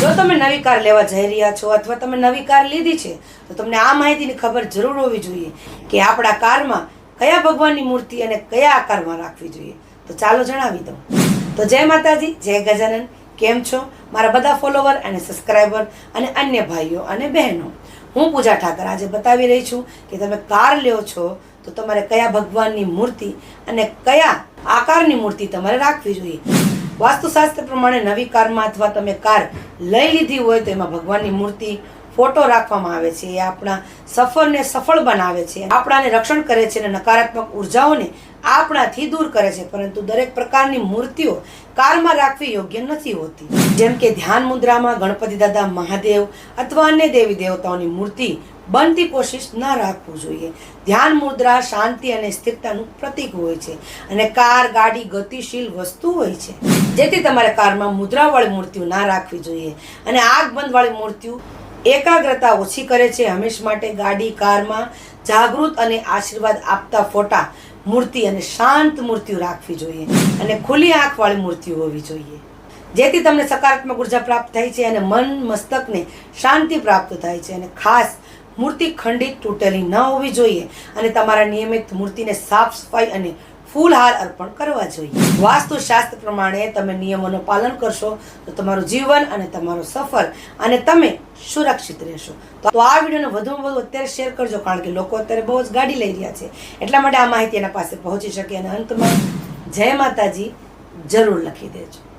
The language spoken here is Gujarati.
જો તમે નવી કાર લેવા જઈ રહ્યા છો અથવા તમે નવી કાર લીધી છે તો તમને આ માહિતીની ખબર જરૂર હોવી જોઈએ કે આપણા કારમાં કયા ભગવાનની મૂર્તિ અને કયા આકારમાં રાખવી જોઈએ. તો ચાલો જણાવી દઉં. તો જય માતાજી, જય ગજાનન. કેમ છો મારા બધા ફોલોવર અને સબસ્ક્રાઈબર અને અન્ય ભાઈઓ અને બહેનો? હું પૂજા ઠાકર આજે બતાવી રહી છું કે તમે કાર લ્યો છો તો તમારે કયા ભગવાનની મૂર્તિ અને કયા આકારની મૂર્તિ તમારે રાખવી જોઈએ. વાસ્તુશાસ્ત્ર પ્રમાણે નવી કારમાં અથવા તમે કાર લઈ લીધી હોય તો એમાં ભગવાનની મૂર્તિ, ફોટો રાખવામાં આવે છે. એ આપણા સફરને સફળ બનાવે છે, આપણાને રક્ષણ કરે છે અને નકારાત્મક ઉર્જાઓને આપણાથી દૂર કરે છે. પરંતુ દરેક પ્રકારની મૂર્તિઓ કારમાં રાખવી યોગ્ય નથી હોતી. જેમ કે ધ્યાન મુદ્રામાં ગણપતિ દાદા, મહાદેવ અથવા અન્ય દેવી દેવતાઓની મૂર્તિ બનતી કોશિશ ન રાખવું જોઈએ. ધ્યાન મુદ્રા શાંતિ અને સ્થિરતાનું પ્રતીક હોય છે અને કાર, ગાડી ગતિશીલ વસ્તુ હોય છે. જેથી તમારે કારમાં મુદ્રાવાળી મૂર્તિઓ ના રાખવી જોઈએ. અને આંખ બંધવાળી મૂર્તિઓ એકાગ્રતા ઓછી કરે છે. હંમેશા માટે ગાડી, કારમાં જાગૃત અને આશીર્વાદ આપતા ફોટા, મૂર્તિ અને શાંત મૂર્તિઓ રાખવી જોઈએ. અને ખુલ્લી આંખવાળી મૂર્તિઓ હોવી જોઈએ, જેથી તમને સકારાત્મક ઉર્જા પ્રાપ્ત થાય છે અને મન મસ્તકને શાંતિ પ્રાપ્ત થાય છે. અને ખાસ મૂર્તિ ખંડિત, તૂટેલી ન હોવી જોઈએ અને તમારા નિયમિત મૂર્તિને સાફ સફાઈ અને ફૂલહાર અર્પણ કરવા જોઈએ. વાસ્તુશાસ્ત્ર પ્રમાણે તમે નિયમોનું પાલન કરશો તો તમારું જીવન અને તમારો સફર અને તમે સુરક્ષિત રહેશો. તો આ વિડીયોને વધુમાં વધુ અત્યારે શેર કરજો, કારણ કે લોકો અત્યારે બહુ જ ગાડી લઈ રહ્યા છે. એટલા માટે આ માહિતી એના પાસે પહોંચી શકે. અને અંતમાં જય માતાજી જરૂર લખી દેજો.